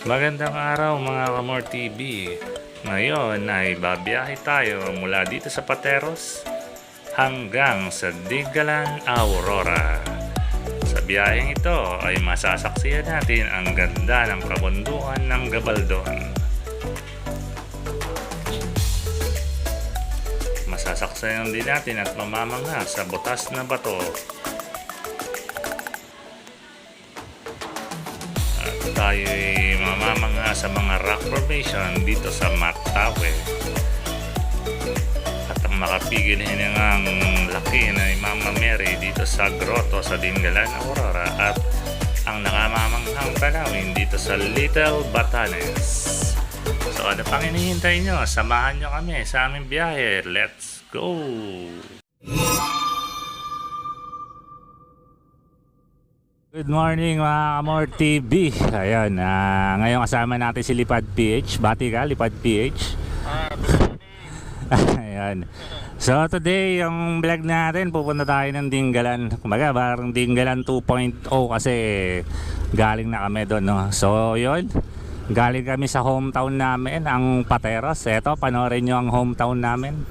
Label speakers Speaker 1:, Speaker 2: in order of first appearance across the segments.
Speaker 1: Magandang araw mga Kamor TV. Ngayon ay babiyahe tayo mula dito sa Pateros hanggang sa Dingalan, Aurora. Sa biyaheng ito ay masasaksihan natin ang ganda ng kabundukan ng Gabaldon. Masasaksihan din natin at mamamangha sa butas na bato. Tayo ay mamamangha sa mga rock formation dito sa Matawe. At ang makapigil hiningang laki na ni Mama Mary dito sa Grotto sa Dingalan, Aurora, at ang nakamamanghang tanawin dito sa Little Batanes. So ano pang hinihintay nyo? Samahan nyo kami sa aming biyahe. Let's go! Good morning mga Kamor TV. Ayan, ngayon kasama natin si Lipad PH. Bati ka, Lipad PH. Ayan. So today, yung vlog natin, pupunta tayo ng Dingalan. Kumbaga, parang Dingalan 2.0 kasi galing na kami doon, no? So yun, galing kami sa hometown namin, ang Pateros. Eto, panoorin nyo ang hometown namin.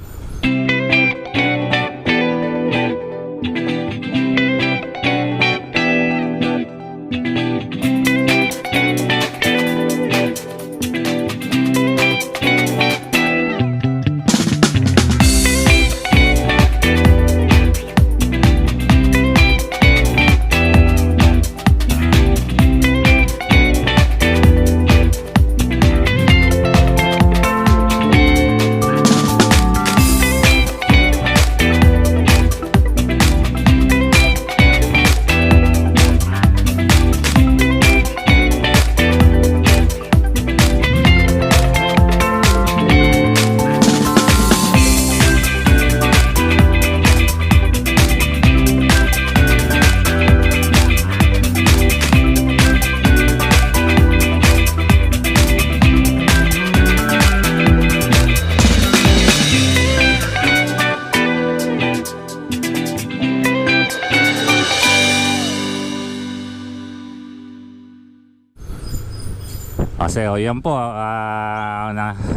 Speaker 1: Kasi yan po,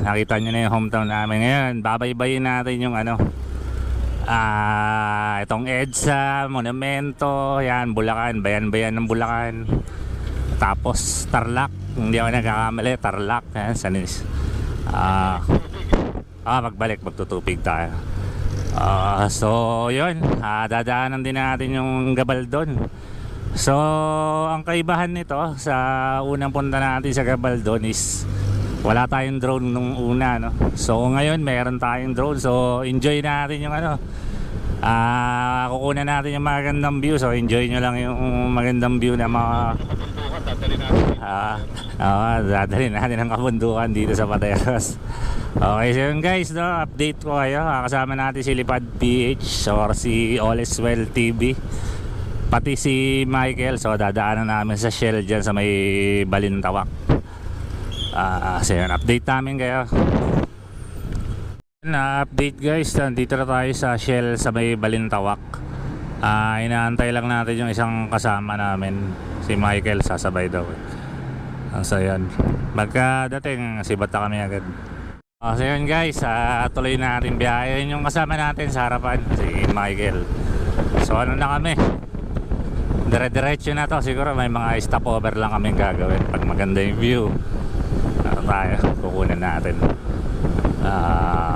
Speaker 1: nakita nyo na yung hometown namin. Ngayon, babaybayin natin yung itong EDSA, Monumento, yan, Bulacan, bayan-bayan ng Bulacan. Tapos Tarlac, hindi ako nagkakamali, Tarlac, yan, magbalik, magtutupig tayo. So yun, dadaanan din natin yung Gabaldon. So ang kaibahan nito sa unang punta natin sa Gabaldon is wala tayong drone nung una, no? So ngayon meron tayong drone, so enjoy natin yung kukunan natin yung magandang view. So enjoy nyo lang yung magandang view na dadalhin natin ang kabundukan dito sa Pateros. Okay, so yun guys, no, update ko kayo. Kasama natin si Lipad PH or si All Is Well TV, pati si Michael. So dadaanan namin sa Shell dyan sa may Balintawak. So yun, update namin kayo. Na-update guys, nandito na tayo sa Shell sa may Balintawak. Inaantay lang natin yung isang kasama namin, si Michael, sasabay daw. So yun, magkadating sibata kami agad. So yun guys, tuloy natin biyahe. Yun yung kasama natin sa harapan, si Michael. So ano na kami, dire-diretso na to. Siguro may mga stopover lang kami gagawin pag maganda yung view. Tayo kukunan natin.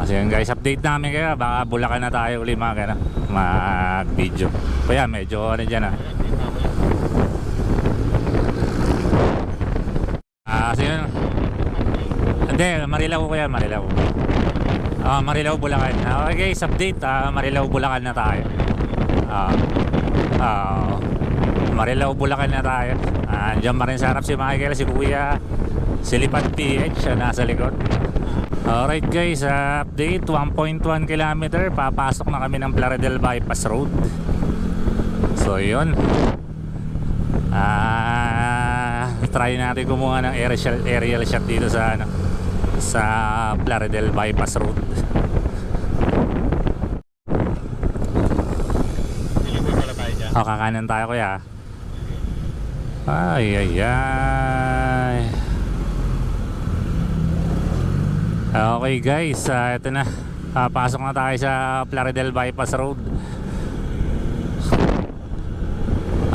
Speaker 1: So yun guys, update namin kayo. Baka Bulacan na tayo uli mag video. Kaya medyo dyan so yun. Hindi, Marilao ko yan, Marilao. Marilao, Bulacan. Okay guys, update. Marilao, Bulacan na tayo. Marilao, Bulacan na tayo. Diyan pa rin sa harap si Michael, si Kuya, si Lipad PH nasa likod. Alright guys, update, 1.1 km. Papasok na kami ng Plaridel Bypass Road. So yun, try natin kumuha ng aerial shot dito sa Plaridel Bypass Road. Kakanan tayo kuya. Ay ay ay. Okay guys, ito na. Pasok na tayo sa Plaridel Bypass Road.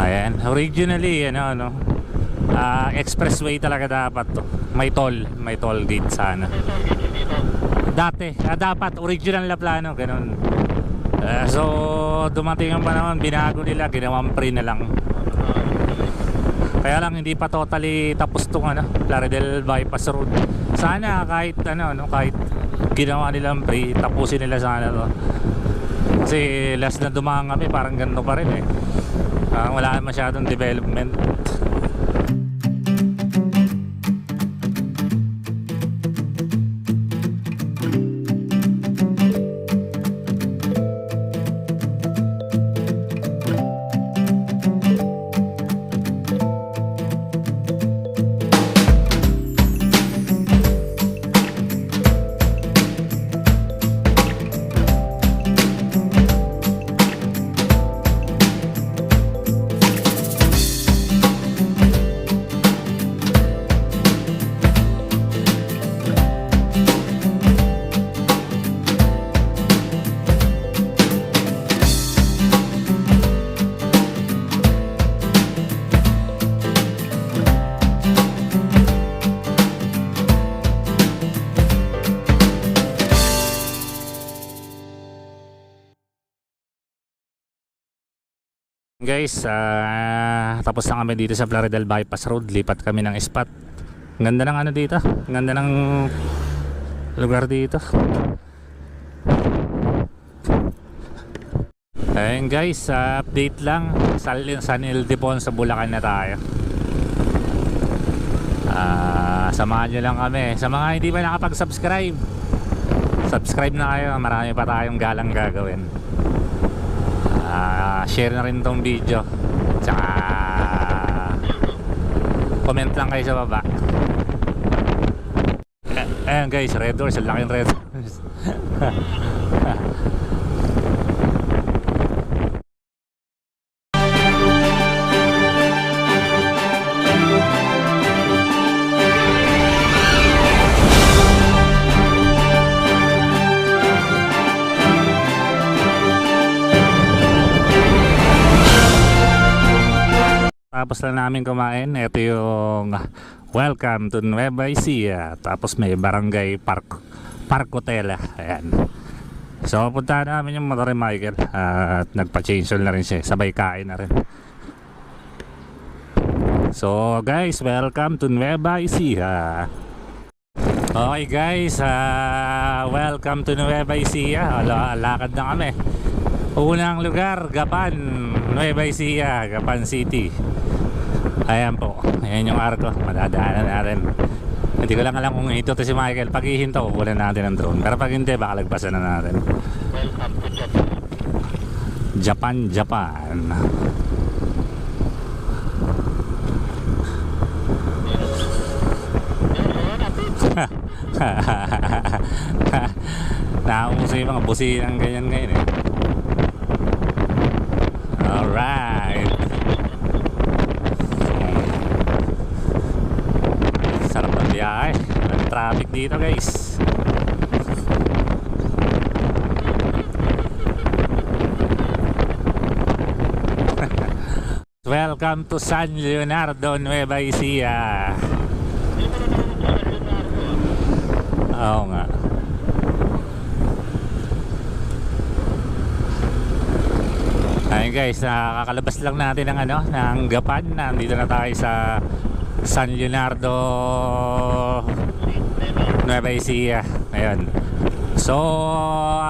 Speaker 1: Ayan, originally expressway talaga dapat to. May toll gate sana. Dati, dapat original na plano, ganun. So dumating ang panahon, binago nila, ginawang free na lang. Kaya lang hindi pa totally tapos tong Plaridel Bypass Road. Sana kahit kahit ginawa nilang free, tapusin nila sana to. Kasi last na dumaan kami, parang ganito pa rin wala masyadong development. Guys, tapos na kami dito sa Plaridel Bypass Road. Lipat kami ng spot. Ganda ng dito. Ganda ng lugar dito. Ayun guys, update lang. San Ildefonso, Bulacan na tayo. Samahan nyo lang kami. Sa mga hindi pa nakapag-subscribe, subscribe na kayo. Marami pa tayong galang gagawin. Share na rin tong video, tsaka comment lang kayo sa baba. Ayan guys, red doors, ang laking red doors. Tapos lang namin kumain. Ito yung welcome to Nueva Ecija. Tapos may barangay Park Hotel. Ayan. So punta namin yung motor ni Michael. At nagpa-change oil na rin siya. Sabay kain na rin. So guys, welcome to Nueva Ecija. Okay guys, welcome to Nueva Ecija. Lakad na kami. Unang lugar, Gapan, Nueva Ecija, Gapan City. Ayan po, ayan yung arko, madadaanan natin. Hindi ko lang alam kung ito si Michael. Pag hihinto, kukunin natin ang drone. Pero pag hindi, baka lagpasan na natin.
Speaker 2: Welcome to Japan.
Speaker 1: Japan. Nakakumuso yung mga businang ganyan ngayon Alright. Sarap ng biyahe. May traffic dito guys. Welcome to San Leonardo, Nueva Ecija. Oo nga. Ayun guys, nakakalabas lang natin ng ng Gapan. Nandito na tayo sa San Leonardo, Nueva Ecija. Ayun. So,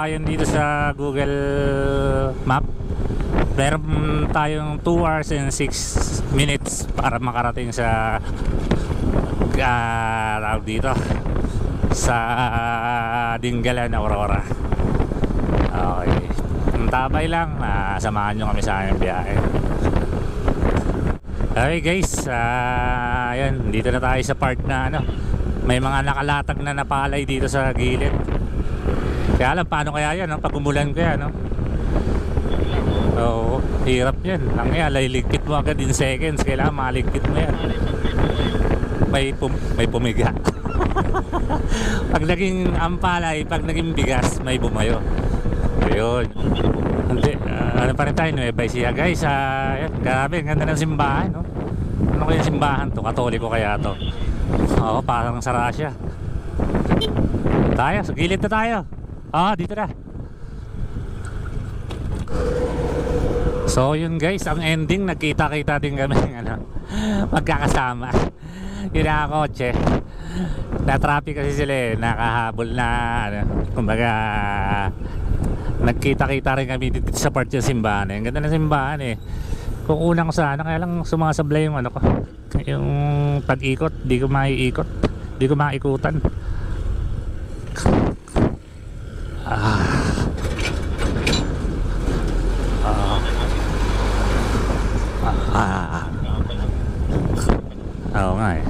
Speaker 1: ayun dito sa Google Map, meron tayong 2 hours and 6 minutes para makarating sa tawag dito sa Dingalan, Aurora. Okay. Tabay lang, samahan nyo kami sa aming biyahe. Okay guys, ayun, dito na tayo sa part na may mga nakalatag na napalay dito sa gilid. Kaya alam paano kaya yan, pag umulan kaya oo, hirap yan. Ang liligpit mo agad in seconds. Kailangan maligpit mo yan. May pumiga. Pag naging ampalay, pag naging bigas, may bumayo. Ayun. Hindi, ano pa rin tayo, Nueva Ecija guys. Yan, grabe, ang ganda ng simbahan, no? Ano kaya simbahan to? Katoliko kaya to? Oo, parang sa Russia. Tayo, sa gilid na tayo. Dito na. So yun guys, ang ending, nagkita-kita din kami ano, magkakasama. Yung nakakotse, na-traffic kasi sila eh, nakahabol na ano, kumbaga nagkita-kita rin kami dito sa part yung simbahan eh. Ang ganda ng simbahan eh. Kung unang sana, kaya lang sumasablay yung ano ko, yung pag-ikot, di ko maiikot, di ko maikutan. Oo nga eh.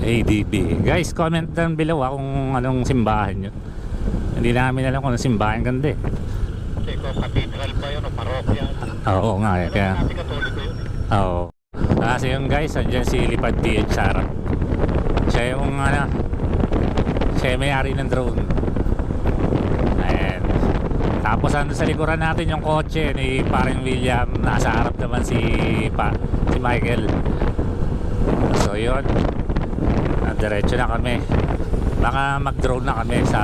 Speaker 1: ADB. Guys, comment down below kung anong simbahan nyo. Hindi namin alam kung anong simbahan. Ganda eh.
Speaker 2: Kasi kung cathedral ba yun o parokya?
Speaker 1: Oo nga eh. Kaya,
Speaker 2: Natin katoliko yun.
Speaker 1: oo. Kasi yung guys, andyan si Lipad PH Sarap. Siya yung ano, siya yung may-ari ng drone. Ayan. Tapos andun sa likuran natin yung kotse ni paring William. Nasa harap naman si Michael. So yun, diretso na kami. Baka mag-drone na kami sa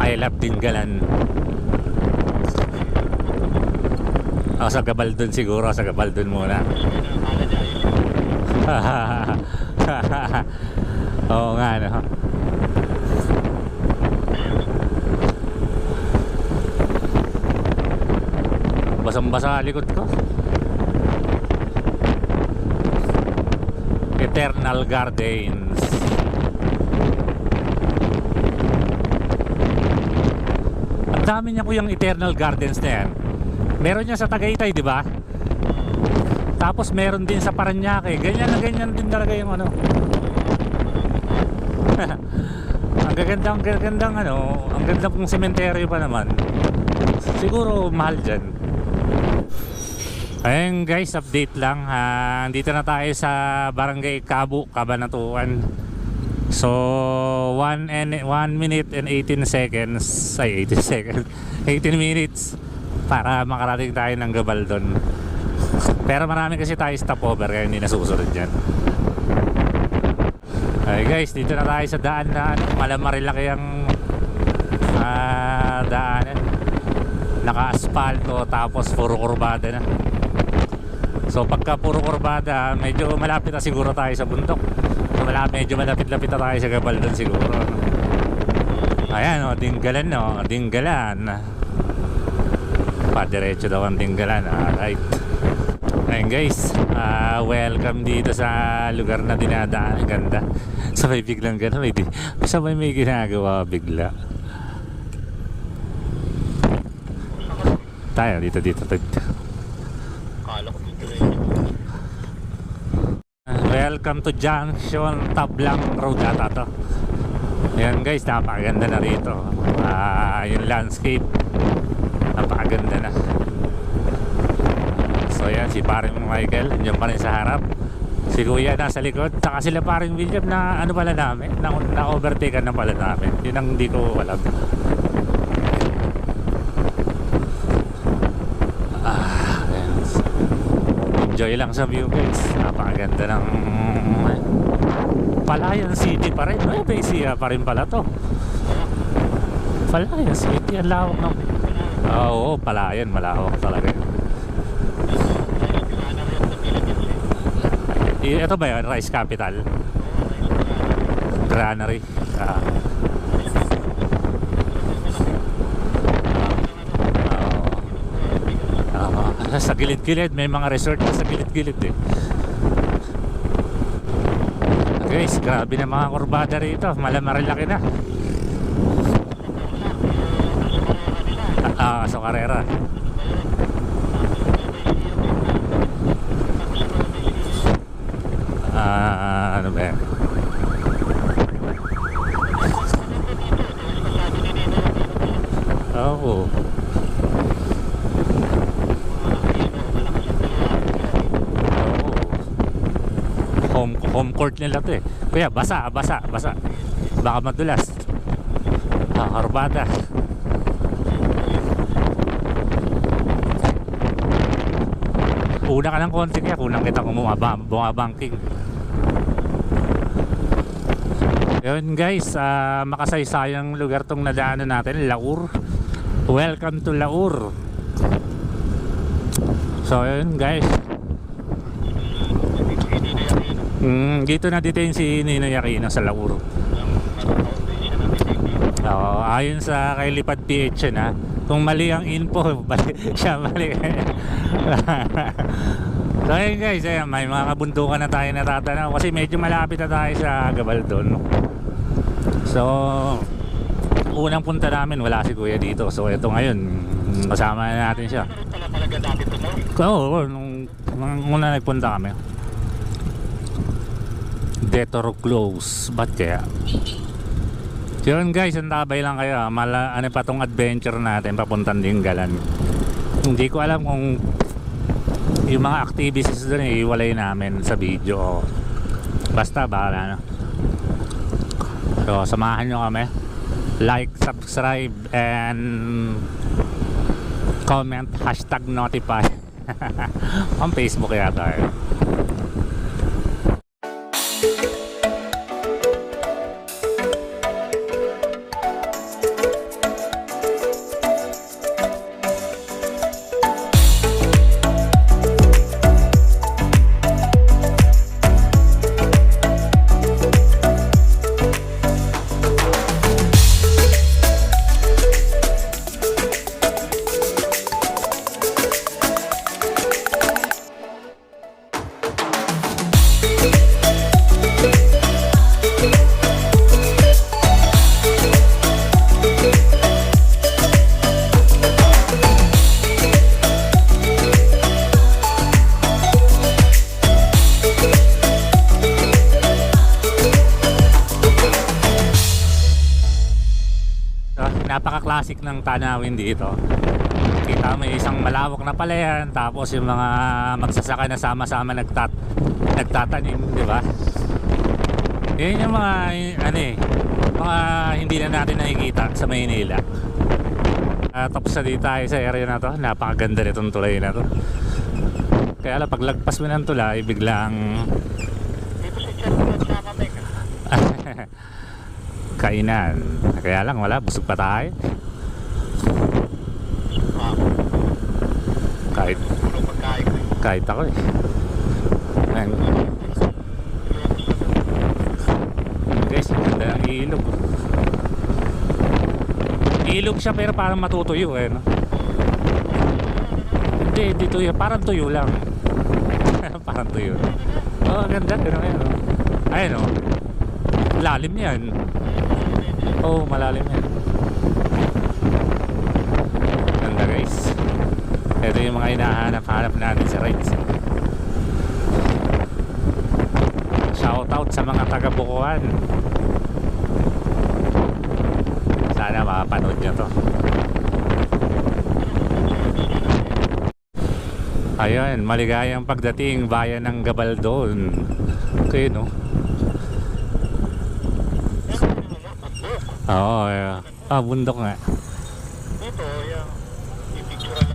Speaker 1: I Love Dingalan. Sa Gabaldon siguro. Sa Gabaldon muna. Oo nga no. Basang-basa likod ko. Eternal Gardens. Ang dami niya kuyang Eternal Gardens na yan. Meron niya sa Tagaytay, di ba? Tapos meron din sa Parañaque. Ganyan na ganyan din talaga yung ano. Ang gagandang ano, ang ganda pong sementeryo pa naman. Siguro mahal dyan. Ayun guys, update lang. Andito na tayo sa Barangay Cabu, Cabanatuan. So 1 minute and 18 seconds. Ay 18 seconds 18 minutes para makarating tayo ng Gabaldon. Pero marami kasi tayo stopover, kaya hindi nasusunod dyan. Ay guys, dito na tayo sa daan na malamarilaki ang daanan. Naka-asfalto, tapos puro kurbada na. So pagka puro kurbada, medyo malapit na siguro tayo sa bundok. Medyo malapit-lapit na tayo sa Gabaldon siguro. Ayan o, Dingalan o, Dingalan. Padiretso daw ang Dingalan. Alright. Ayun guys, welcome dito sa lugar na dinadaan. Ang ganda. Sabay biglang gano'n, sabay may ginagawa bigla. Tayo dito.
Speaker 2: Kala ko dito eh.
Speaker 1: Welcome to Junction Tablang Road ata to. Ayan guys, napakaganda na rito. Yung landscape, napakaganda na. So yan, si paring Michael nandiyan pa rin sa harap. Si kuya nasa likod. Saka sila paring William na ano pala namin, na-overtaken na pala namin. Yun ang hindi ko alam. Enjoy lang sa view guys. Napakaganda ng Palayan City pa rin. Nueva Ecija pa rin pala to. Palayan City, ang lawak ng... Oo, Palayan, malawak talaga. Ito ba yun? Rice Capital? Granary. Sa gilid-gilid, may mga resort na sa gilid-gilid eh. Guys, grabe na mga kurbada rito. Malamarilaki na. Sa karera. Ano ba yan? Oo. home court nila to eh. Kuya, basa. Baka madulas. Karbada. Una ka ng konti kaya kunang kita kung bumabangking. Yun guys, makasaysayang lugar tong nadaanan natin, Laur. Welcome to Laur. So yun guys, dito na detain si Ninoy Aquino sa Laur. Ayon sa kay Lipad PH na, kung mali ang info, siya mali. So ayun guys, ayan, may mga kabundukan na tayo natatanaw kasi medyo malapit na tayo sa Gabaldon. So unang punta namin wala si kuya dito. So ito ngayon, kasama na natin siya. Oo, nung una nagpunta kami. Detoro Close. Ba't kaya? Yun guys, antabay lang kayo. Ano pa tong adventure natin papuntang Dingalan. Hindi ko alam kung yung mga activities doon iwalay namin sa video. Basta bahala na. So samahan nyo kami. Like, subscribe, and comment, #notify. On Facebook yata eh. Napaka-classic ng tanawin dito. Kita mo isang malawak na palayan, tapos yung mga magsasaka na sama-sama nagtatanim, di ba? Yan yung mga mga hindi na natin nakikita sa Maynila. Tapos na dito tayo sa area na to. Napakaganda nitong tulay na to. Kaya lang paglagpas mo ng tulay, biglang kainan. Kaya lang wala, busog pa tayo. Kahit ako eh. Ayan. Guys, ganda ng ilog. Ilog siya pero parang matutuyo eh, no? Hindi tuyo, parang tuyo lang. Parang tuyo. Oh, ganda, gano'n yan, no? Ayun, no? Lalim yan. Oh, malalim yan. Ganda guys. Ito yung mga hinahanap-hanap natin sa rides. Shoutout sa mga taga Bukuan. Sana makapanood nyo to. Ayun, maligayang pagdating bayan ng Gabaldon. Okay, no? Oo, yeah. Bundok nga.
Speaker 2: Dito, yung i-picture lang.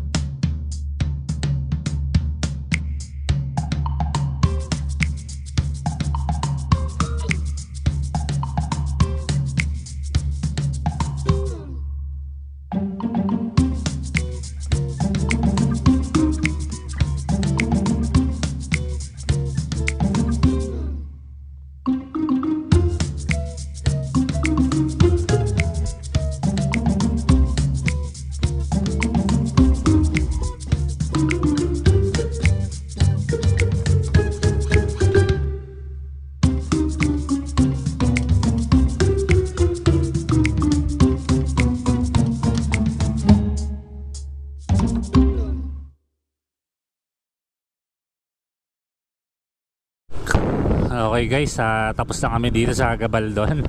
Speaker 1: Okay guys, tapos na kami dito sa Gabaldon.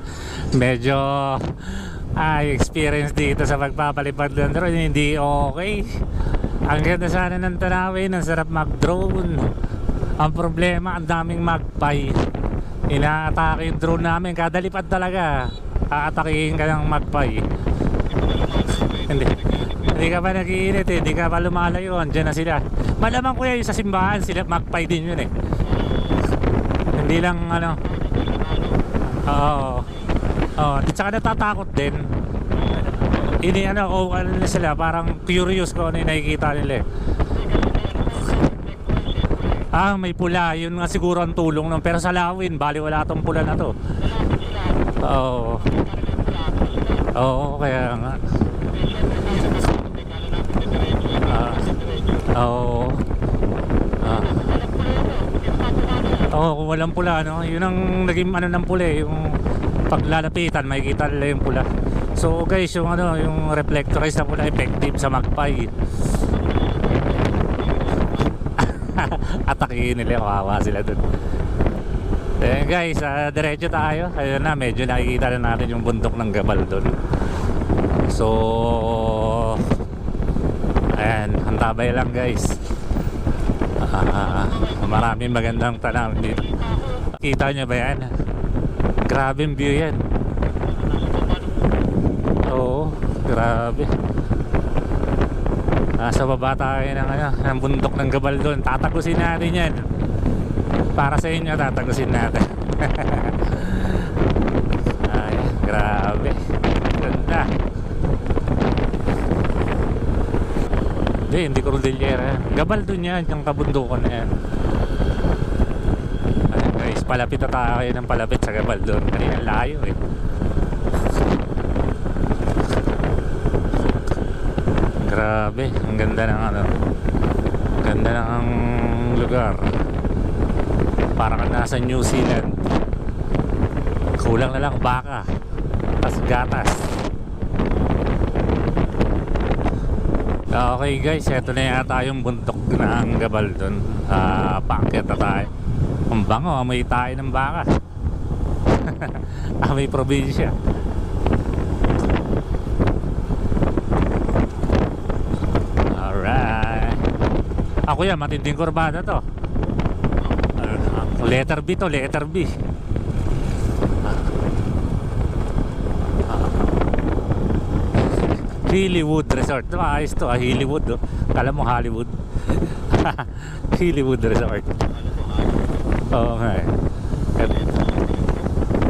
Speaker 1: Medyo experience dito sa pagpapalipad ng drone hindi okay. Ang ganda sana ng tanawin, ang sarap mag drone. Ang problema, ang daming magpie. Inaatake yung drone namin. Kada lipad talaga, aatakihin ka ng magpie. Hindi ka pa nag-iinit eh. Hindi ka pa lumalayo. Andiyan na sila. Malamang kuya yung sa simbahan, sila magpie din yun eh. Hindi lang ano. Oo. Oo. At saka natatakot din. Ano na sila, parang curious ko ano yung nakikita nila eh. May pula, yun nga siguro ang tulong nun. Pero sa lawin, bali wala tong pula na to. Oo. Oo, kaya nga. Oo. Oo, kung walang pula, no? Yun ang naging ano ng pula eh. Yung paglalapitan, makikita nila yung pula. So guys, yung ano, yung reflectorized na pula effective sa magpie. Atakihin nila, kawawa sila dun. Then guys, diretso tayo. Ayun na, medyo nakikita na natin yung bundok ng Gabal dun. So ayan, antabay lang guys. Maraming magandang tanawin dito. Kita nyo ba yan? Grabing view yan. Oo, grabe. Sa baba tayo ng bundok ng Gabal doon. Tatagusin natin yan. Para sa inyo, tatagusin natin. Ay, grabe. Ganda. Hindi Cordillera. Gabal doon yan, yung kabundukan na yan. Ay, guys, palapit na tayo ng palapit sa Gabal doon. Kanina layo eh. Grabe, ang ganda ng ano. Ganda ng lugar. Parang nasa New Zealand. Kulang na lang baka. Tas gatas. Okay guys, eto na yata yung bundok ng Gabal dun. Paakyat na tayo. Ang bango, amoy tayo ng baka. Amoy probinsya. Ako yan, matinding kurbada to. Letter B to, letter B. Hollywood Resort. Maayos to, Hollywood. Kala mo Hollywood. Hollywood Resort. Oo nga eh.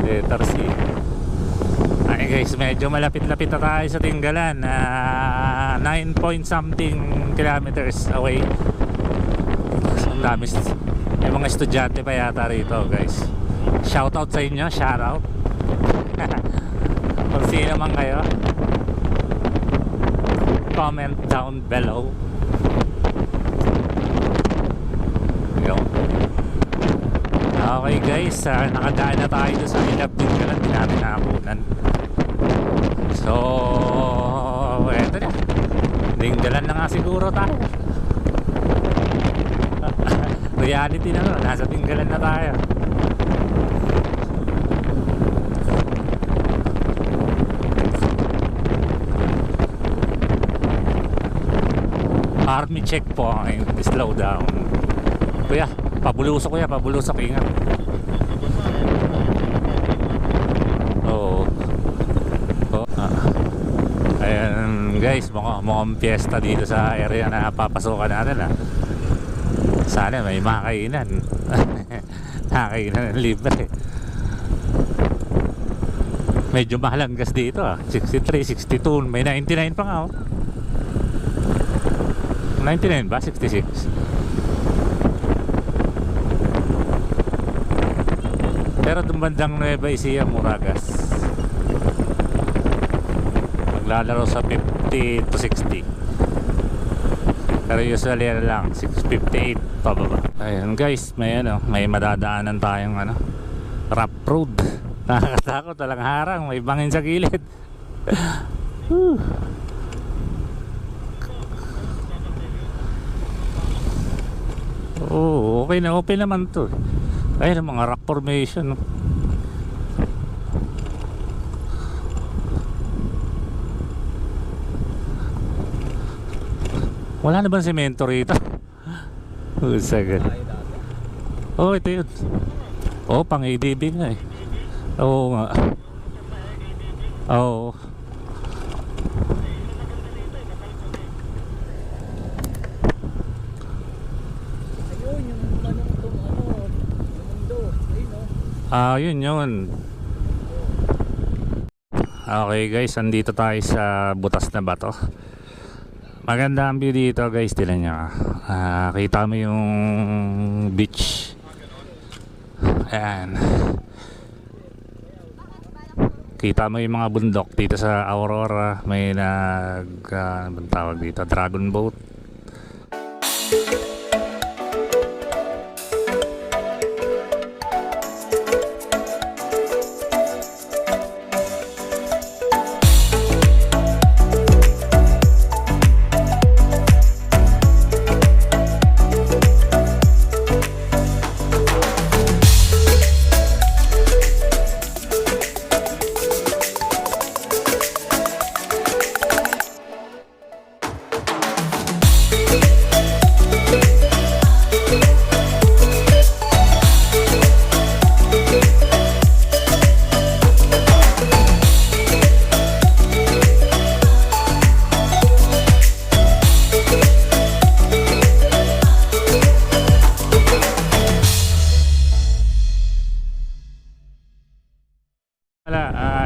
Speaker 1: Letter C. Ay guys, medyo malapit-lapit na tayo sa Tinggalan. 9 point something kilometers away. Dami, may mga estudyante pa yata rito guys. Shoutout sa inyo, shoutout. Kung sino man kayo, comment down below. Yo. Okay guys, nakadaan na tayo sa Ilab Tinggalan. Di natin nakakunan. So eto na, Tinggalan na nga siguro tayo. Reality na no, nasa Tinggalan na tayo. Army checkpoint, slow down. Kuya, pabulusok kuya, pabulusok, ingat. Oo. Ayan guys, mukhang piyesta dito sa area na papasukan natin Sana may makainan. Nakainan ng libre. Medyo mahal ang gas dito 63, 62, may 99 pa nga 99 ba? 66. Pero dumbandang Nueva Ecija, mura gas. Maglalaro sa 50 to 60. Pero usually lang 658 pababa. Ayun guys, may madadaanan tayong rough road. Nakakatakot, walang harang, may bangin sa gilid. Oh, okay naman to. Ayun, mga rock formation. Wala na bang semento rito? Sagad. Oh, ito yun. Oh, pang ADB nga eh. Oo nga. Oo.
Speaker 3: Ayun, yung manong itong yung mundo. Ayun o.
Speaker 1: Ah, yun yun. Okay guys, andito tayo sa butas na bato. Maganda ang view dito guys, tinan nyo. Kita mo yung beach. Ayan. Kita mo yung mga bundok dito sa Aurora. May ano bang tawag dito? Dragon boat.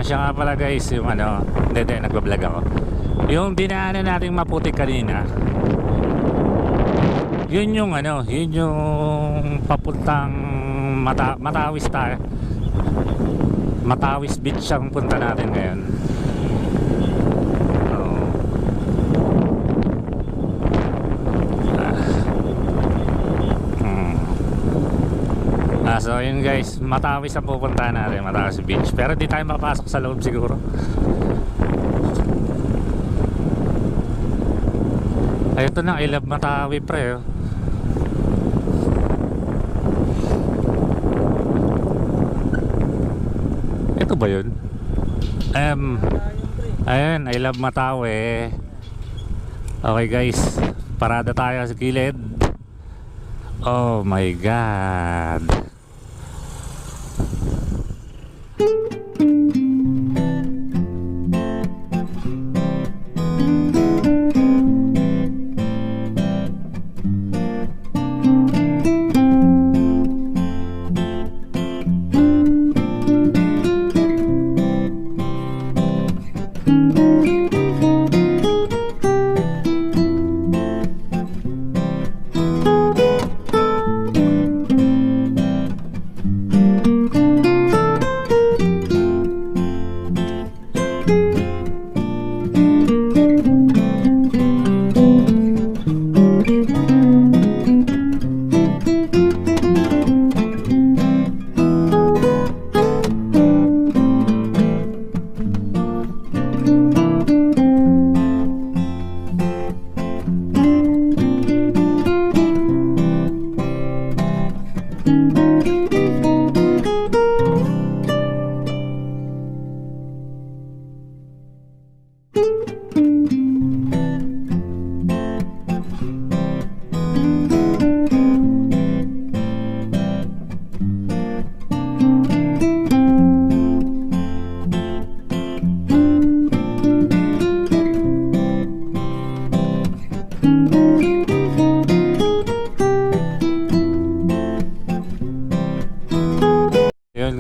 Speaker 1: Siya nga pala guys, yung ano, hindi, nagbablog ako. Yung dinaanan nating maputik kanina, yun yung ano, yun yung papuntang Matawis tayo. Matawis Beach ang punta natin ngayon. So yun guys, Matawis ang pupuntahan natin, Matawis Beach. Pero di tayo mapasok sa loob siguro. Ay, ito na, I love Matawi pre. Ito ba yun? Ayun, I love Matawi. Okay guys, parada tayo sa gilid. Oh my god.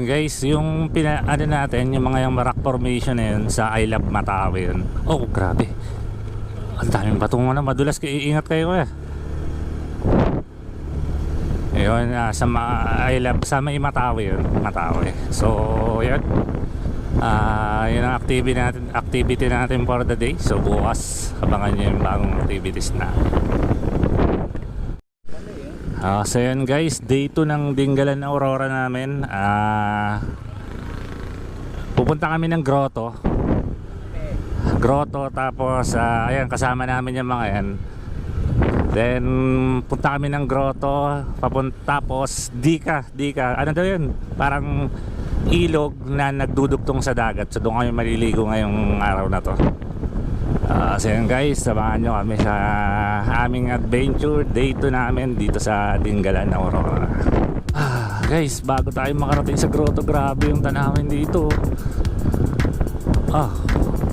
Speaker 1: Guys, yung ano natin, yung mga yung rock formation na yun sa I Love Matawi yun. Oh, grabe. Ang daming batong na madulas, iingat kayo eh. Ayun, sa I Love, sa may Matawi yun, Matawi. So, yun. Yun ang activity natin for the day. So, bukas, abangan nyo yung bagong activities na. So yun guys, day 2 ng Dingalan Aurora namin. Pupunta kami ng grotto. Tapos ayan, kasama namin yung mga yan. Then punta kami ng grotto, tapos Dika. Ano daw yun? Parang ilog na nagdudugtong sa dagat. So doon kami maliligo ngayong araw na to. So yun guys, samahan nyo kami sa aming adventure day 2 namin dito sa Dingalan Aurora. Guys, bago tayo makarating sa grotto, grabe yung tanawin dito.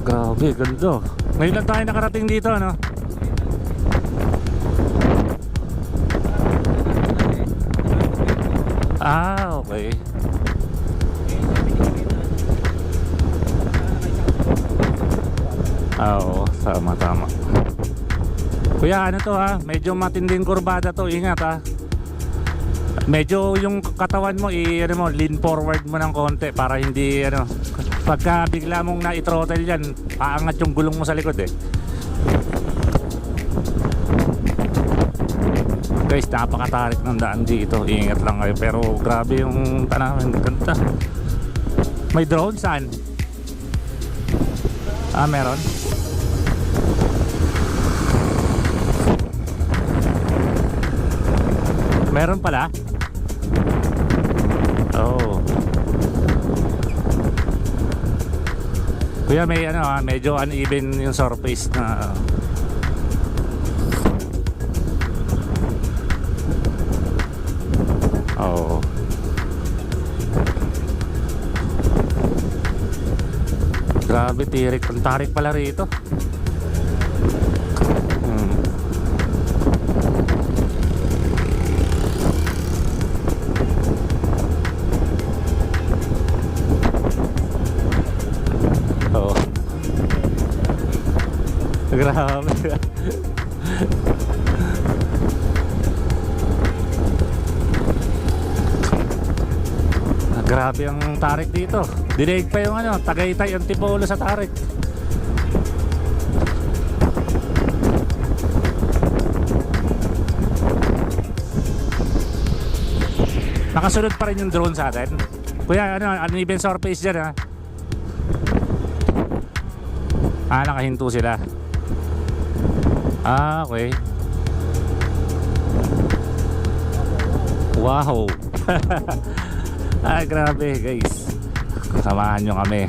Speaker 1: Grabe, ganda. Ngayon lang tayo nakarating dito, no? Okay. Oo, tama. Kuya, ano to ha? Medyo matinding kurbada to, ingat ha. Medyo yung katawan mo, lean forward mo ng konti para hindi, pagka bigla mong na-throttle yan, paangat yung gulong mo sa likod eh. Guys, napakatarik ng daan dito, ingat lang kayo. Pero grabe yung tanawin, ganda. May drone, saan? Meron? Meron pala? Kuya, may medyo uneven yung surface na grabe, tirik. Ang tarik pala rito. Grabe. Grabe ang tarik dito. Dinig pa yung Tagaytay, Antipolo sa tarik. Nakasunod pa rin yung drone sa atin. Kuya, uneven surface dyan ha. Nakahinto sila. Okay. Wow. Grabe guys. Samahan nyo kami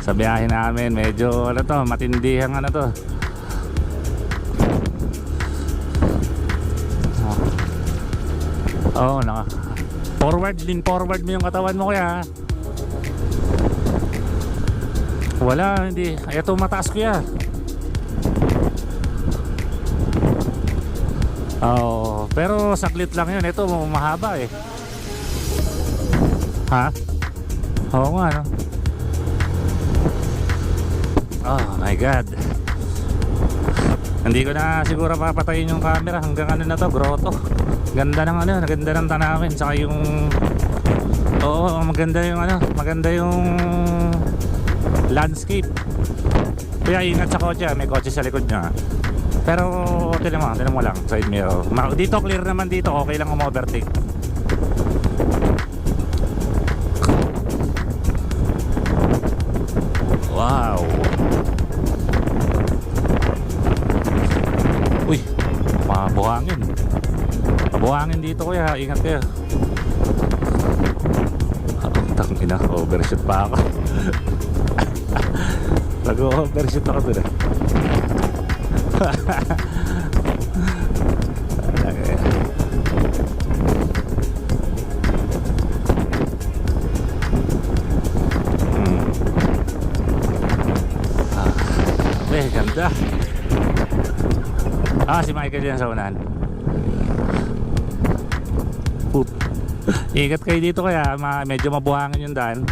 Speaker 1: sa biyahe namin. Medyo matindihang to. Lean forward mo yung katawan mo kaya. Wala, hindi. Ito mataas kuya. Pero saklit lang yun. Ito mahaba eh. Ha? Oo nga no. Oh my god. Hindi ko na siguro papatayin yung camera hanggang na to, grotto. Ganda ng ganda ng tanawin. Saka yung maganda yung landscape. Kaya ingat sa kotse, may kotse sa likod niya. Pero tinan mo lang side mirror. Dito clear naman dito, okay lang overtake. Wow. Uy, mabuhangin dito kuya, ingat kayo. Tangina, overshoot pa ako. Nag-overshoot ako dun Ganda. Si Michael yan sa unahan. Ingat kayo dito kaya medyo mabuhangin yung daan.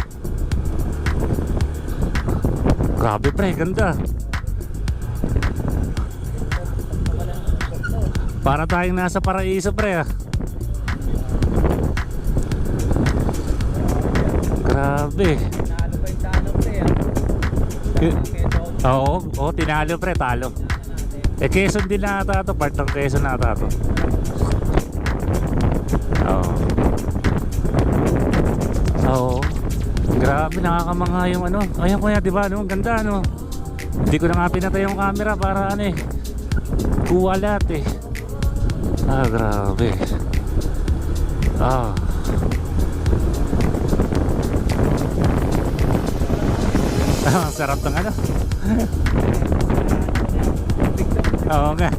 Speaker 1: Grabe pre, ganda. Para tayong nasa paraiso pre Grabe.
Speaker 3: Tinalo pa yung talo pre
Speaker 1: Oo, tinalo pre, talo. Quezon din na ata to, part ng Quezon na ata to. Grabe, nakakamangha yung Ayan kuya, diba ang ganda Hindi ko na nga pinatay yung camera para kuha lahat eh. Grabe. Ang sarap ng Oo nga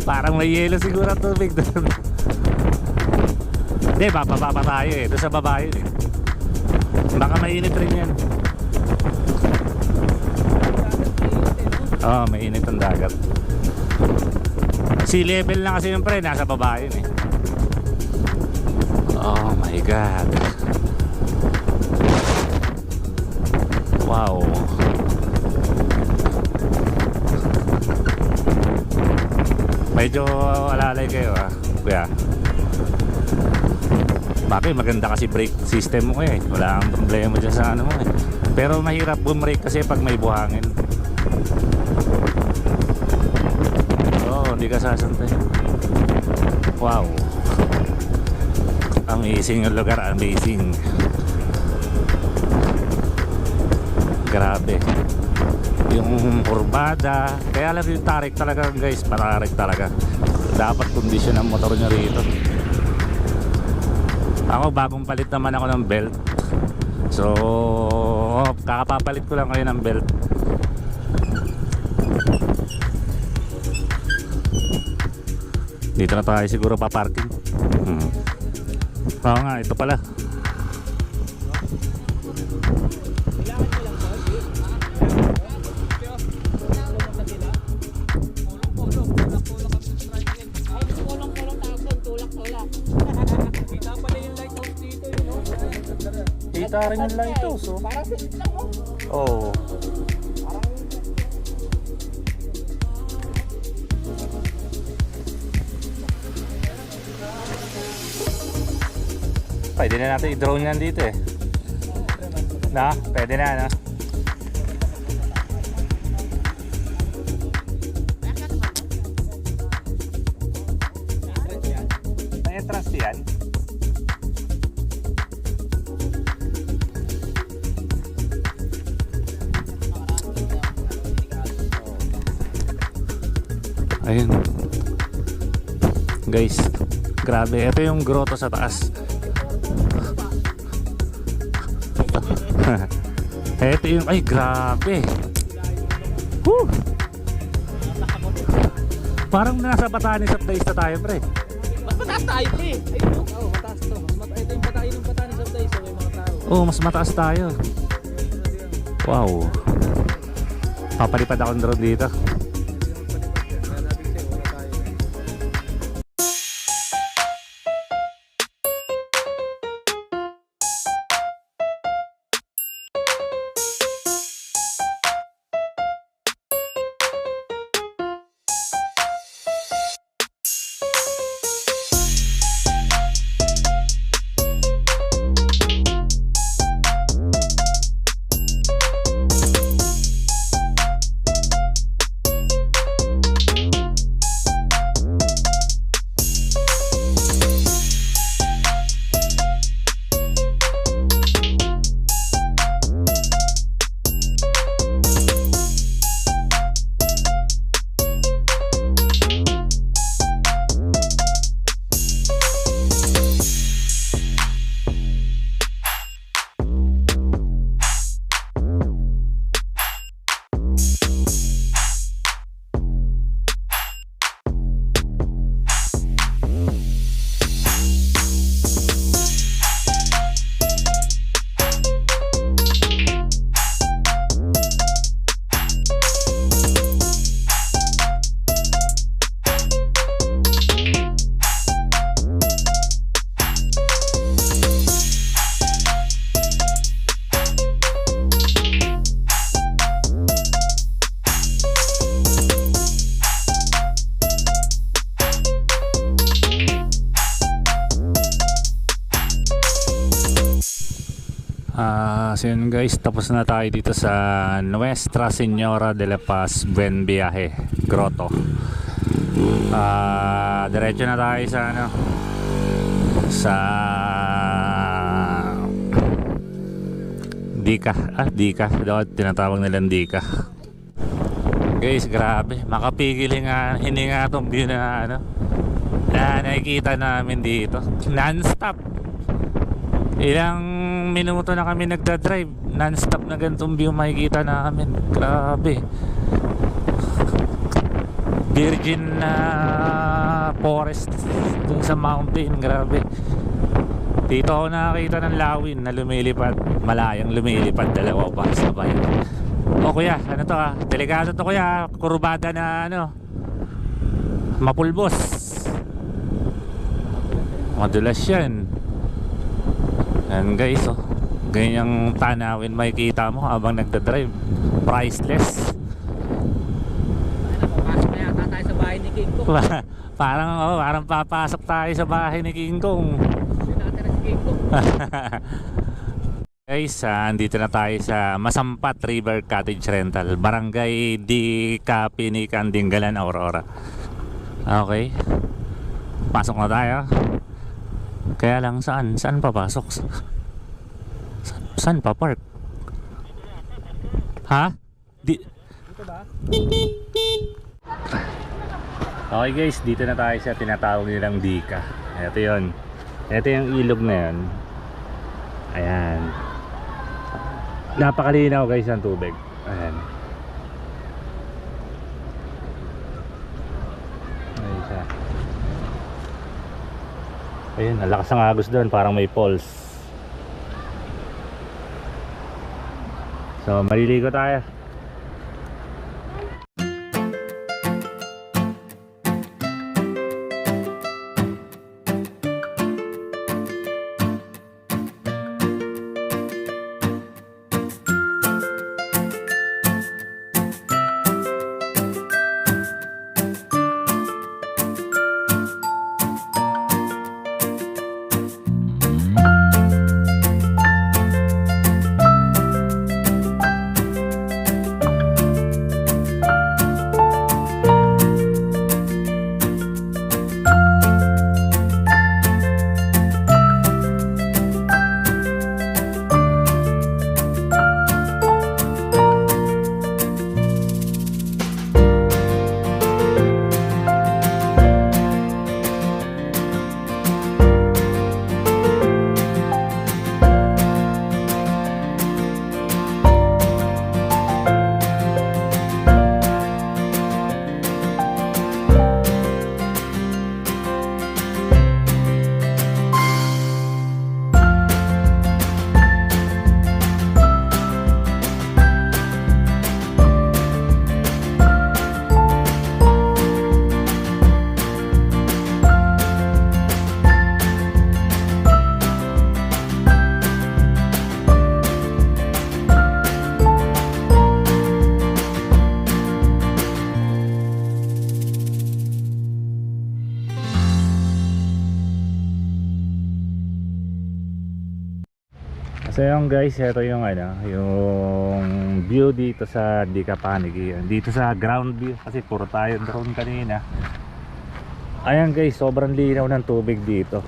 Speaker 1: Parang may yelo siguro tubig doon. Hindi, bababa pa tayo eh. Doon sa baba yun eh. Baka mainit rin yan. Oo, mainit ang dagat. Sea level lang kasi yung pre, nasa baba yun eh. Oh my God. Wow. Medyo alalay kayo kuya. Bakit maganda kasi brake system mo eh. Wala kang problema dyan sa ano mo eh. Pero mahirap bumrake kasi pag may buhangin. Hindi ka sasantay. Wow. Amazing yung lugar, amazing. Grabe. Yung kurbada. Kaya alam yung tarik talaga guys, matarik talaga. Dapat kondisyon ang motor nyo rito. Ako bagong palit naman ako ng belt. So kakapapalit ko lang kayo ng belt. Dito na tayo siguro pa-parking. Oo nga, ito pala. Kita rin yung lighthouse, oh.
Speaker 3: Parang sisit lang, oh.
Speaker 1: Oo. Pwede na natin i-drone yan dito eh. Na? Pwede na, no? May entrance yan? Ayun. Guys, grabe. Ito yung grotto sa taas. Ito yung, ay grabe. Woo! Parang nasa Batanes at Days na tayo pre.
Speaker 3: Mas mataas tayo, pre. Ayun, no? Oo, mataas to. Ito yung Batanes of Days, so may mga tao.
Speaker 1: Oo, mas mataas tayo. Wow. Papalipad akong drone dito. So yun guys, tapos na tayo dito sa Nuestra Señora de la Paz Buen Viaje Grotto. Diretso na tayo sa ano, sa Dika. Dika daw tinatawag nilang Dika. Guys, grabe, makapigil hininga tong view na ano na nakikita namin dito. Non-stop. Ilang minuto na kami nagda-drive, non-stop na ganitong view makikita namin. Grabe. Virgin na forest dun sa mountain. Grabe. Dito ako nakakita ng lawin na lumilipad, malayang lumilipad, dalawa pa sabay. O kuya, ano to ah? Delikado to kuya, kurubada na ano, mapulbos. Madulas yan. Yan guys, oh. Ganyang tanawin makikita mo habang nagdadrive. Priceless.
Speaker 3: Pasok na yata tayo sa bahay ni King Kong.
Speaker 1: Parang papasok tayo sa bahay ni King Kong.
Speaker 3: Hindi nakatira si King Kong.
Speaker 1: Guys, andito na tayo sa Masampat River Cottage Rental, Barangay Di Kapinikan, Dingalan, Aurora. Okay. Pasok na tayo. Kaya lang saan papasok? Saan pa park? Ha?
Speaker 3: Dito ba?
Speaker 1: Okay guys, dito na tayo sa tinatawag nilang Dika. Ito yon. Ito yung ilog na yan. Ayan. Napakalinaw guys ang tubig. Ayan. Ayan siya. Ayun, ang lakas ng agos doon, parang may falls. So, maliligo tayo. So yung guys, ito yung ano, yung view dito sa Dika Panigi. Dito sa ground view kasi puro tayo drone kanina. Ayan guys, sobrang linaw ng tubig dito.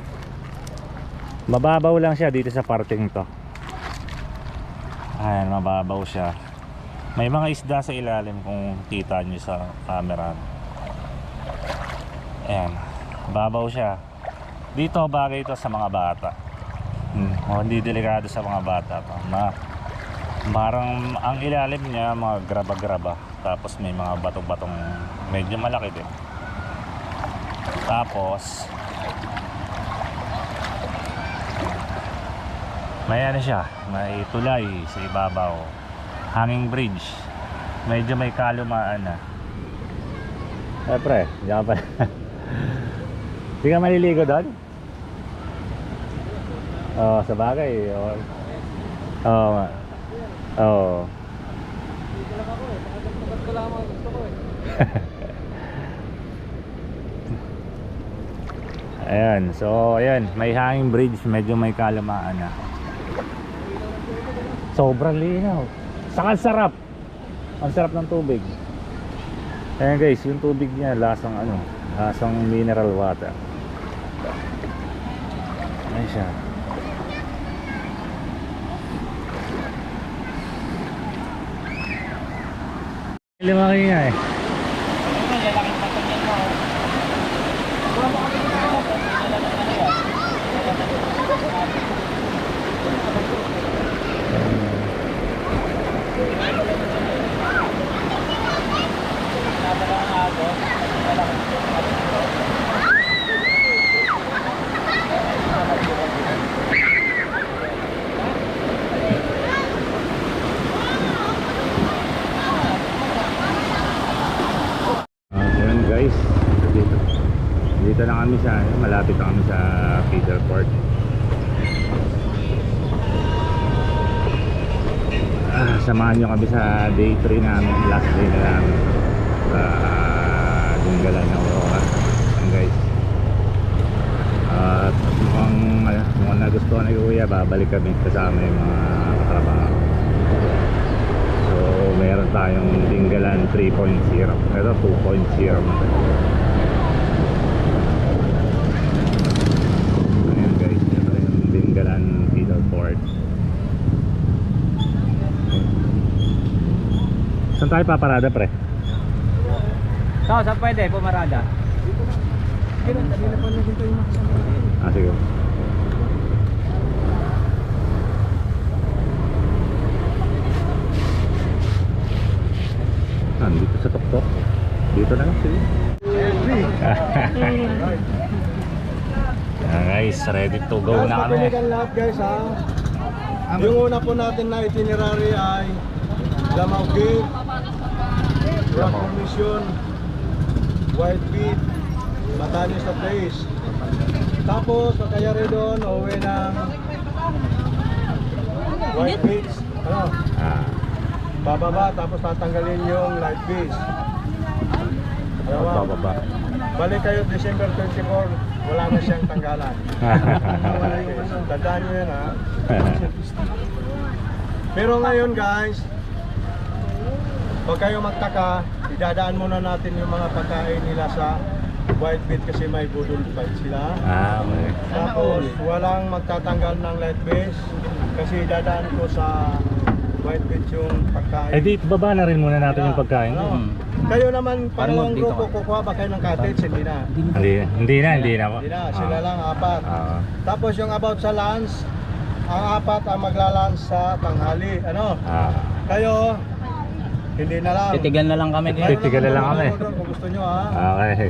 Speaker 1: Mababaw lang siya dito sa parting to. Ayan, mababaw siya. May mga isda sa ilalim kung kita nyo sa camera. Ayan, mababaw siya. Dito bagay ito sa mga bata. Hindi delikado sa mga bata pa. Parang ang ilalim niya mga graba-graba, tapos may mga batong-batong medyo malaki din. Tapos may ano siya, may tulay sa ibabaw, hanging bridge, medyo may kalumaan na. Pre, diyan pa. Di ka maliligo doon? Oh, sa bagay. Oh. Oo nga. Oo.
Speaker 3: Dito lang ako eh. Pagkat ko lang ang gusto ko eh.
Speaker 1: Ayan, so ayan, may hanging bridge, medyo may kalamaan na. Sobrang linaw. Saka ang sarap. Ang sarap ng tubig. Ayan guys, yung tubig niya lasang ano, lasang mineral water. Ayan siya. Lumaki nga eh.
Speaker 3: Lalaking patunyan mo. Wala mo kami dito.
Speaker 1: kami sa, malapit na kami sa feeder port. Samahan nyo kami sa day 3 namin, last day na namin sa Dinggalan ng Aurora. Ayan guys. At mukhang nagustuhan ni Kuya, babalik kami kasama yung mga katrabaho. So meron tayong Dinggalan 3.0. Ito 2.0 na tayo. Ayan guys, ito yung Dinggalan feeder port. Saan tayo paparada pre?
Speaker 3: So, saan pwede pumarada?
Speaker 1: Sige. Dito sa tuktok. Dito na lang sige. Guys, ready to go na kami.
Speaker 2: Mapilikan lahat guys ha. Yung una po natin na itinerary ay Lamau Gate, Rock Formation, White Beach, Batanes na Place. Tapos makayari doon, uwi ng White Beach. Ano? Bababa, tapos tatanggalin yung Light Beach.
Speaker 1: Bababa.
Speaker 2: Balik kayo December 24, wala na siyang tanggalan. Tandaan nyo yan ha. Pero ngayon guys, pag kayo magtaka, idadaan muna natin yung mga pagkain nila sa White Beach kasi may budol fight sila.
Speaker 1: Okay.
Speaker 2: Tapos walang magtatanggal ng Light Beach kasi idadaan ko sa White Beach yung pagkain.
Speaker 1: Eh di, baba na rin muna natin yung pagkain.
Speaker 2: Ano? Kayo naman, pangalawang grupo, kukuha ba kayo ng cottage? Hindi na.
Speaker 1: Hindi na po.
Speaker 2: Hindi na, sila lang apat.
Speaker 1: Ah.
Speaker 2: Tapos yung about sa lunch, ang apat ang magla-lunch sa tanghali. Ano? Kayo, hindi na lang.
Speaker 3: Titigan na lang kami.
Speaker 1: Titigan na lang kami.
Speaker 2: Kung gusto nyo ha.
Speaker 1: Okay.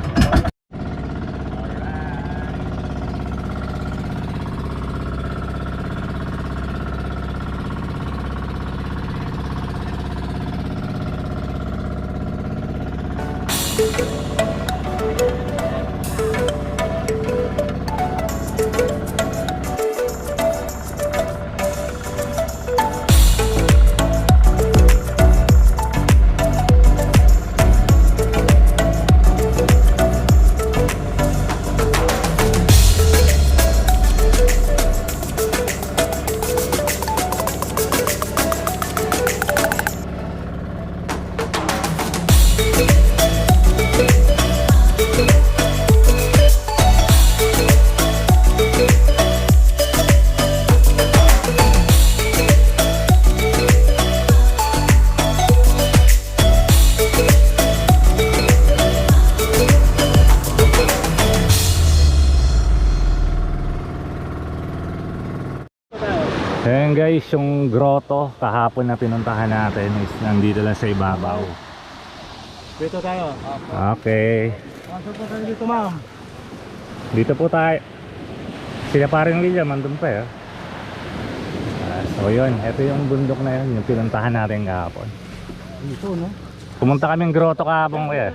Speaker 1: Ayan guys, yung grotto kahapon na pinuntahan natin is nandito lang sa ibabaw.
Speaker 2: Dito tayo.
Speaker 1: Okay.
Speaker 2: Pasok po tayo dito ma'am.
Speaker 1: Dito po tayo. Sila paring William, andun pa eh. So yun, ito yung bundok na yun, yung pinuntahan natin kahapon.
Speaker 2: Dito no?
Speaker 1: Pumunta kaming grotto kahapon kaya.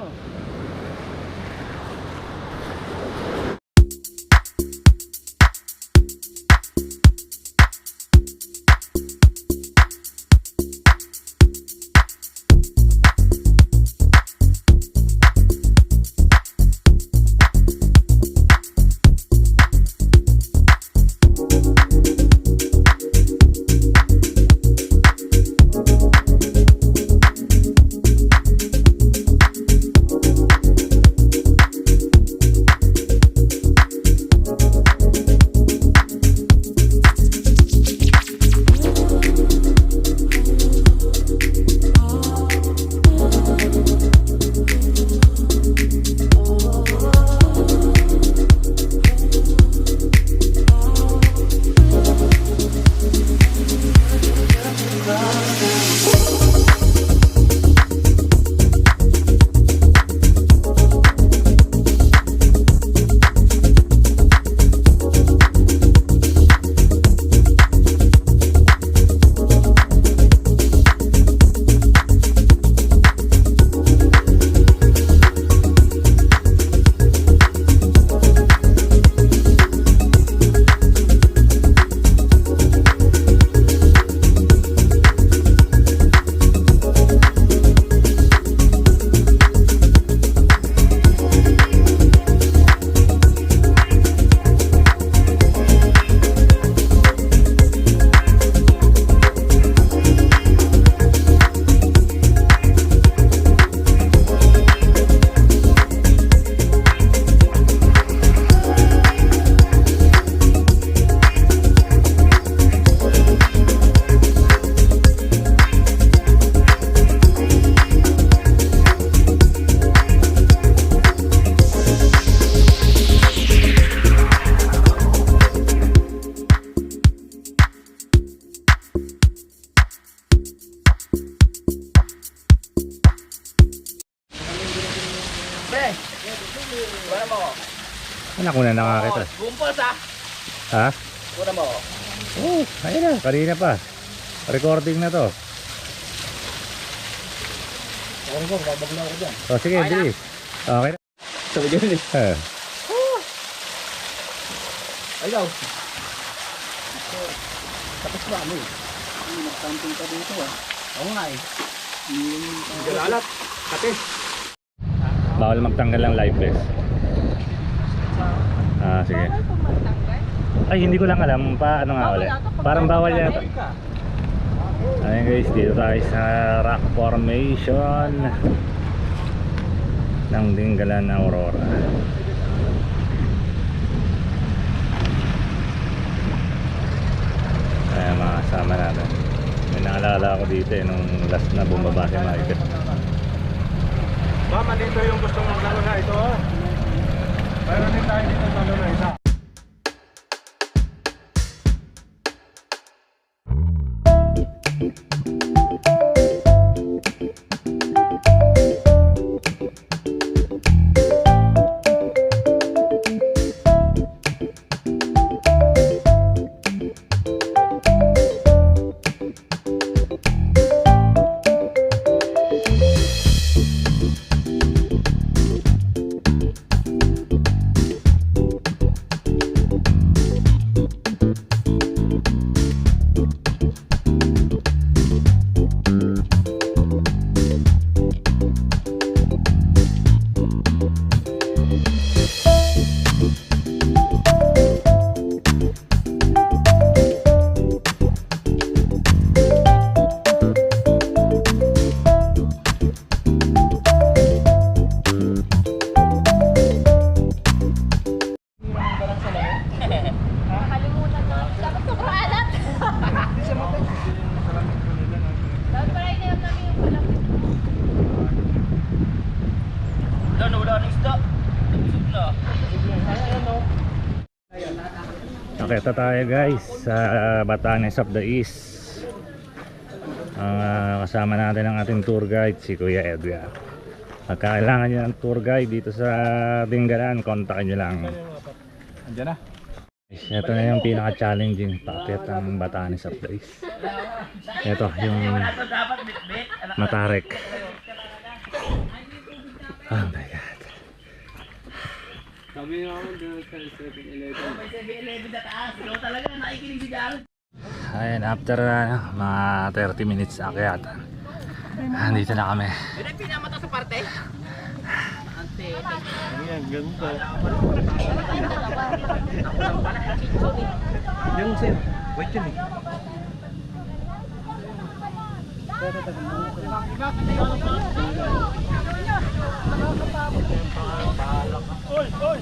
Speaker 1: Nakunan na nga kita.
Speaker 3: Bumpos ah.
Speaker 1: Ha?
Speaker 3: Kuna mo.
Speaker 1: Oo, ayun na. Kanina pa. Recording na to.
Speaker 2: Ewan ko, babag na ako dyan.
Speaker 1: O sige, bilis. Okay na.
Speaker 3: Sabi dyan eh.
Speaker 2: Ayaw.
Speaker 3: Tapos ba ano eh? Nagtamping ka dito ah. Oo nga eh.
Speaker 2: Galalat. Ate.
Speaker 1: Bawal magtanggal ng live vest. Ah, sige. Ay, hindi ko lang alam pa ano nga ulit. Parang bawal yata. Ayun guys, dito tayo sa rock formation ng Dingalan Aurora. Ayan mga kasama natin. May naalala ako dito eh, nung last na bumaba si Michael.
Speaker 2: Mama, dito yung gusto mong lalo na ito ha. Mayroon din tayo dito lalo na isa.
Speaker 4: Nakalimutan na. Dapat sobrang alat. Dapat pala inayam namin yung palapit.
Speaker 3: Doon, wala ng isda. Nabusog na.
Speaker 1: Nakita tayo guys sa Batanes of the East. Ang kasama natin ang ating tour guide si Kuya Edgar. Pagkailangan nyo ng tour guide dito sa Dingalan, kontakin nyo lang.
Speaker 2: Andiyan na.
Speaker 1: Ito na yung pinaka-challenging packet ng Batanes of the East. Ito yung Matarek. Oh my God.
Speaker 3: Sabi nga ako doon sa 7-Eleven. May 7-Eleven na taas. Ikaw talaga nakikinig si Jared.
Speaker 1: Ayun, after mga 30 minutes akyatan, andito na kami.
Speaker 3: Yun ang pinamata sa parte.
Speaker 2: Ayan, ganda. Yung sir, wait yun eh. Oy, oy!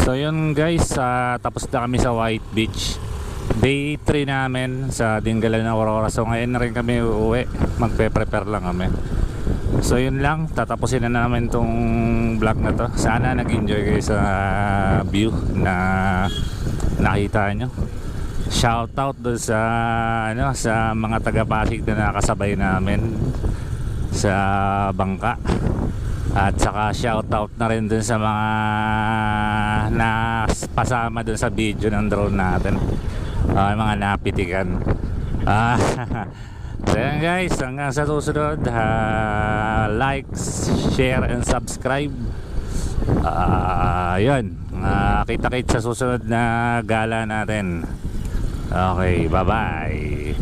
Speaker 1: So yun guys, tapos na kami sa White Beach. Day 3 namin sa Dingalan ng Aurora. So ngayon na rin kami uuwi. Magpe-prepare lang kami. So yun lang, tatapusin na namin tong vlog na to. Sana nag-enjoy kayo sa view na nakita nyo. Shoutout doon sa sa mga taga-Pasig na nakasabay namin sa bangka. At saka shoutout na rin dun sa mga pasama dun sa video ng drone natin, mga napitikan. So yan guys, hanggang sa susunod, like, share and subscribe. Yun, kita-kits sa susunod na gala natin. Okay, bye bye.